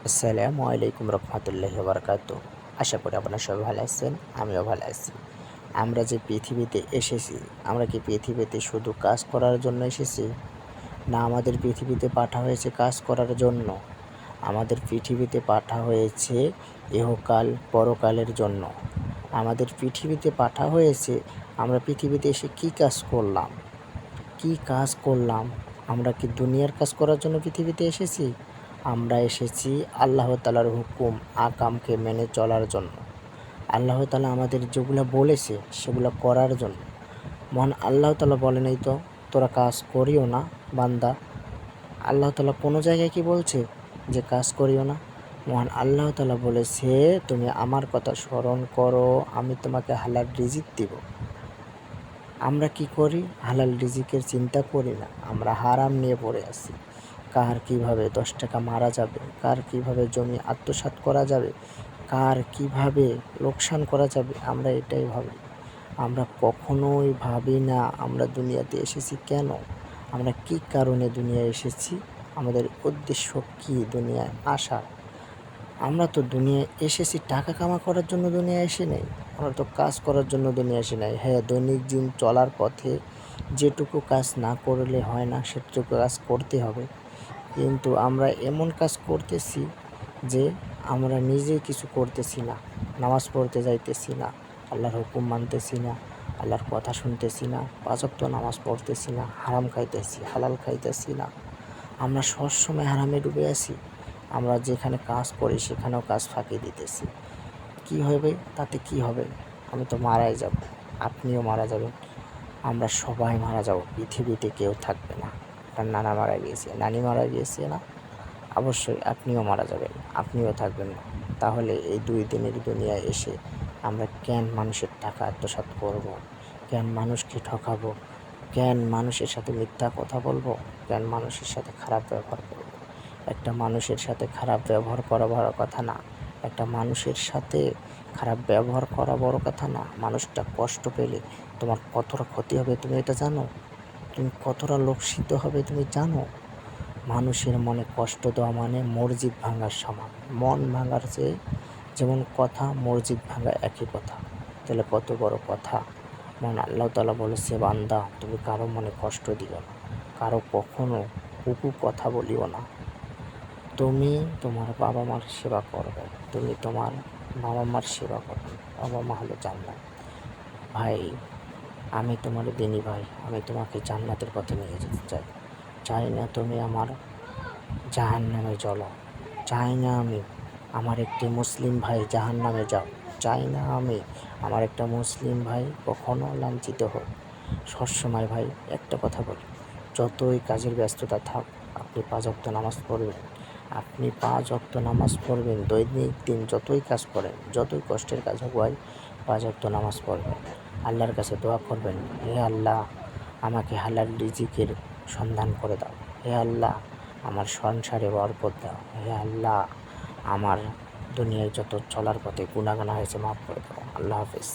আসসালামু আলাইকুম রহমতুল্লাহি বারাকাতুহু। আশা করি আপনারা সবাই ভালো আছেন, আমিও ভালো আছি। আমরা যে পৃথিবীতে এসেছি, আমরা কি পৃথিবীতে শুধু কাজ করার জন্য এসেছি? না, আমাদের পৃথিবীতে পাঠা হয়েছে কাজ করার জন্য। আমাদের পৃথিবীতে পাঠা হয়েছে ইহকাল পরকালের জন্য। আমাদের পৃথিবীতে পাঠা হয়েছে আমরা পৃথিবীতে এসে কী কাজ করলাম, কী কাজ করলাম। আমরা কি দুনিয়ার কাজ করার জন্য পৃথিবীতে এসেছি? আমরা এসেছি আল্লাহ তাআলার হুকুম আকামকে মেনে চলার জন্য। আল্লাহ তাআলা আমাদের যেগুলো বলেছে সেগুলো করার জন্য। মহান আল্লাহ তাআলা বলে নাই তো তোরা কাজ করিও না বান্দা। আল্লাহ তাআলা কোনো জায়গায় কি বলছে যে কাজ করিও না? মহান আল্লাহ তাআলা বলেছে তুমি আমার কথা স্মরণ করো, আমি তোমাকে হালাল রিজিক দিব। আমরা কি করি? হালাল রিজিকের চিন্তা করি না, আমরা হারাম নিয়ে পড়ে আছি। কার কীভাবে 10 টাকা মারা যাবে, কার কীভাবে জমি আত্মসাৎ করা যাবে, কার কীভাবে লোকসান করা যাবে, আমরা এটাই ভাবি। আমরা কখনোই ভাবি না আমরা দুনিয়াতে এসেছি কেন, আমরা কী কারণে দুনিয়ায় এসেছি, আমাদের উদ্দেশ্য কী দুনিয়ায় আসার। আমরা তো দুনিয়ায় এসেছি টাকা কামা করার জন্য দুনিয়ায় এসে নেই, আমরা তো কাজ করার জন্য দুনিয়ায় এসে নাই। হ্যাঁ, দৈনিক দিন চলার পথে যেটুকু কাজ না করলে হয় না সেটুকু কাজ করতে হবে। কিন্তু আমরা এমন কাজ করতেছি যে আমরা নিজেই কিছু করতেছি না। নামাজ পড়তে যাইতেছি না, আল্লাহর হুকুম মানতেছি না, আল্লাহর কথা শুনতেছি না, 5 ওয়াক্ত নামাজ পড়তেছি না, হারাম খাইতেছি, হালাল খাইতেছি না। আমরা সবসময় হারামে ডুবে আছি। আমরা যেখানে কাজ করি সেখানেও কাজ ফাঁকি দিতেছি। কি হবে তাতে? কি হবে? আমি তো মারাই যাব, আপনিও মারা যাবেন, আমরা সবাই মারা যাব, পৃথিবীতে কেউ থাকবে না। আপনার নানা মারা গিয়েছে, নানি মারা গিয়েছে না? অবশ্যই আপনিও মারা যাবেন, আপনিও থাকবেন না। তাহলে এই 2 দিনের দুনিয়ায় এসে আমরা কেন মানুষের টাকা আত্মসাৎ করব? কেন মানুষকে ঠকাবো? কেন মানুষের সাথে মিথ্যা কথা বলবো? কেন মানুষের সাথে খারাপ ব্যবহার করব? একটা মানুষের সাথে খারাপ ব্যবহার করা বড় কথা না। একটা মানুষের সাথে খারাপ ব্যবহার করা বড় কথা না। মানুষটা কষ্ট পেলে তোমার কতটা ক্ষতি হবে তুমি এটা জানো? তুমি কতটা লজ্জিত হবে তুমি জানো? মানুষের মনে কষ্ট দেওয়া মানে মসজিদ ভাঙার সমান। মন ভাঙার চেয়ে যেমন কথা, মসজিদ ভাঙা একই কথা। তাহলে কত বড় কথা। মহান আল্লাহ তাআলা বলেছে বান্দা তুমি কারো মনে কষ্ট দিও না, কারো কখনো কুকু কথা বলিও না। তুমি তোমার বাবা মার সেবা করবে, তুমি তোমার বাবা মার সেবা করবে। বাবা মা হলো জান্নাত। ভাই, আমি তোমার দিনী ভাই, আমি তোমাকে জান্নাতের পথে নিয়ে যেতে চাই। চাই না তুমি আমার জাহান্নামে জ্বলো, চাই না আমি আমার একটি মুসলিম ভাই জাহান্নামে যাও, চাই না আমি আমার একটা মুসলিম ভাই কখনো লাঞ্ছিত হোক। সবসময় ভাই একটা কথা বলি, যতই কাজের ব্যস্ততা থাক আপনি 5 ওয়াক্ত নামাজ পড়বেন। আপনি 5 ওয়াক্ত নামাজ পড়বেন, দৈনিক দিন যতই কাজ করেন, যতই কষ্টের কাজ হোক ভাই 5 ওয়াক্ত নামাজ পড়বেন। আল্লাহর কাছে দোয়া করবেন, হে আল্লাহ আমাকে হালাল রিজিকের সন্ধান করে দাও। হে আল্লাহ আমার সংসারে বরকত দাও। হে আল্লাহ আমার দুনিয়ায় যত চলার পথে গুনাহ গানা হয়েছে মাফ করে দাও। আল্লাহ হাফেজ।